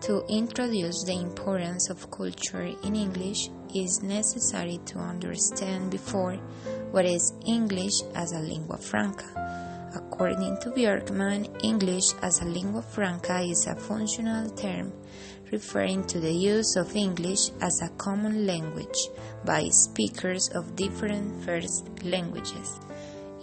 To introduce the importance of culture in English, it is necessary to understand before what is English as a lingua franca. According to Björkman, English as a lingua franca is a functional term referring to the use of English as a common language by speakers of different first languages.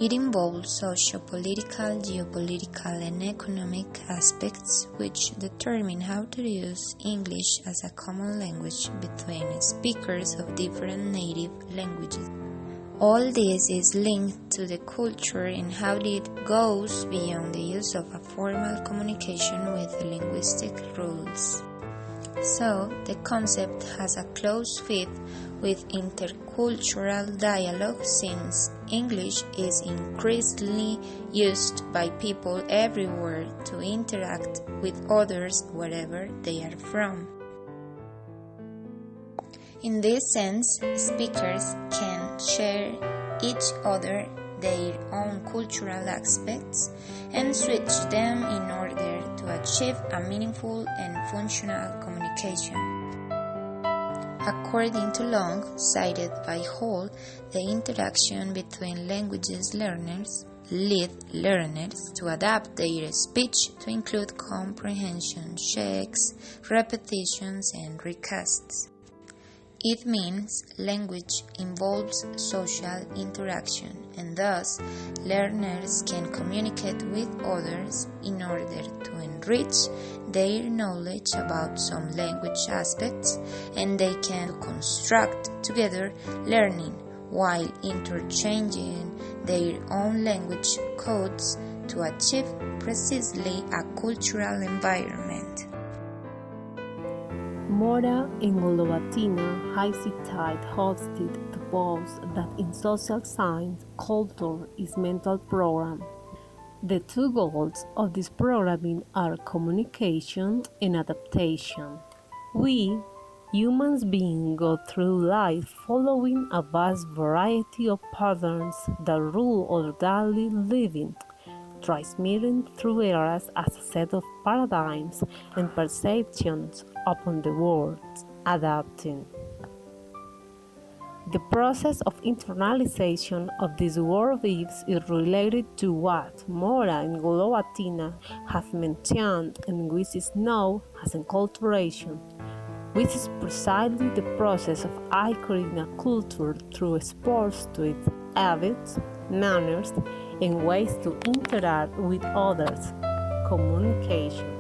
It involves socio-political, geopolitical, and economic aspects which determine how to use English as a common language between speakers of different native languages. All this is linked to the culture and how it goes beyond the use of a formal communication with linguistic rules. So, the concept has a close fit with intercultural dialogue since English is increasingly used by people everywhere to interact with others wherever they are from. In this sense, speakers can share each other their own cultural aspects and switch them in order to achieve a meaningful and functional communication. According to Long, cited by Hall, the interaction between languages learners lead learners to adapt their speech to include comprehension checks, repetitions, and recasts. It means language involves social interaction, and thus learners can communicate with others in order to enrich their knowledge about some language aspects, and they can construct together learning while interchanging their own language codes to achieve precisely a cultural environment. Mora Engolobatina has cited hosted to boast that in social science, culture is mental program. The two goals of this programming are communication and adaptation. We, humans beings, go through life following a vast variety of patterns that rule our daily living, transmitting through eras as a set of paradigms and perceptions upon the world, adapting. The process of internalization of these worldviews is related to what Mora and Golobatina have mentioned and which is known as enculturation, which is precisely the process of anchoring a culture through exposure to its habits, manners, and ways to interact with others, communication.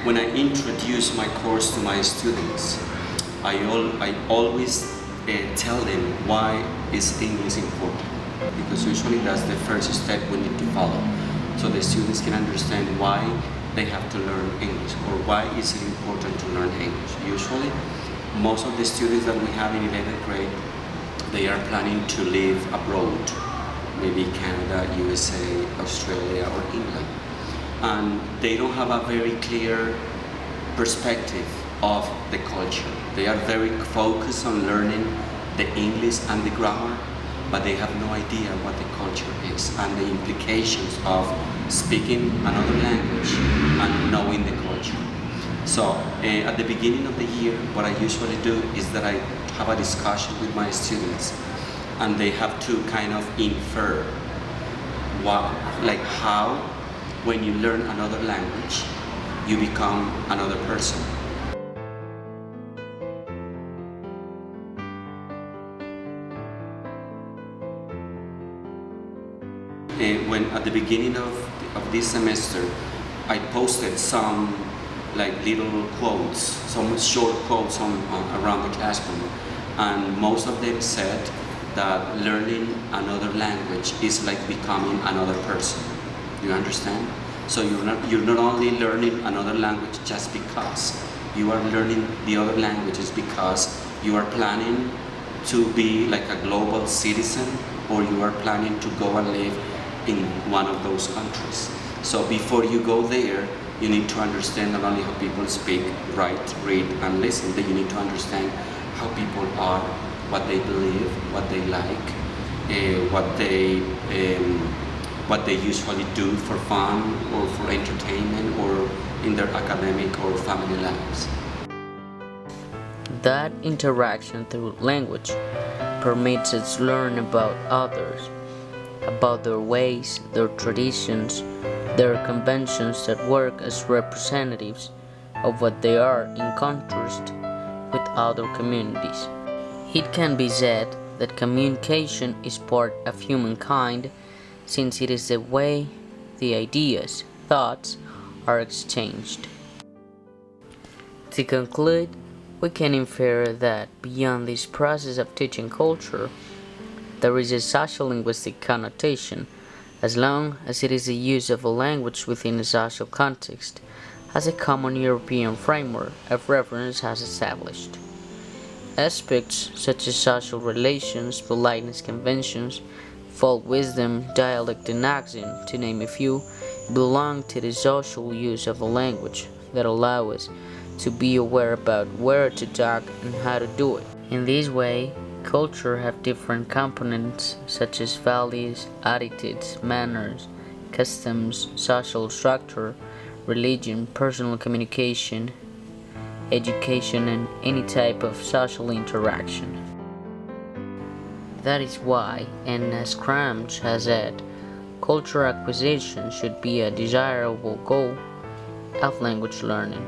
When I introduce my course to my students, I always tell them why is English important, because usually that's the first step we need to follow, so the students can understand why they have to learn English or why is it important to learn English. Usually, most of the students that we have in 11th grade, they are planning to live abroad, maybe Canada, USA, Australia, or England. And they don't have a very clear perspective of the culture. They are very focused on learning the English and the grammar, but they have no idea what the culture is and the implications of speaking another language and knowing the culture. So at the beginning of the year, what I usually do is that I have a discussion with my students, and they have to kind of infer how when you learn another language, you become another person. When at the beginning of this semester, I posted some little quotes, some short quotes around the classroom, and most of them said that learning another language is like becoming another person. You understand? So you're not only learning another language just because you are learning the other languages, because you are planning to be like a global citizen, or you are planning to go and live in one of those countries. So before you go there, you need to understand not only how people speak, write, read, and listen, but you need to understand how people are what they believe, what they like, what they usually do for fun or for entertainment or in their academic or family lives. That interaction through language permits us to learn about others, about their ways, their traditions, their conventions that work as representatives of what they are in contrast with other communities. It can be said that communication is part of humankind since it is the way the ideas, thoughts are exchanged. To conclude, we can infer that beyond this process of teaching culture, there is a social-linguistic connotation, as long as it is the use of a language within a social context, as a common European framework of reference has established. Aspects such as social relations, politeness conventions, folk wisdom, dialect and accent, to name a few, belong to the social use of a language that allow us to be aware about where to talk and how to do it. In this way, culture have different components such as values, attitudes, manners, customs, social structure, religion, personal communication, education, and any type of social interaction. That is why, and as Cramch has said, culture acquisition should be a desirable goal of language learning.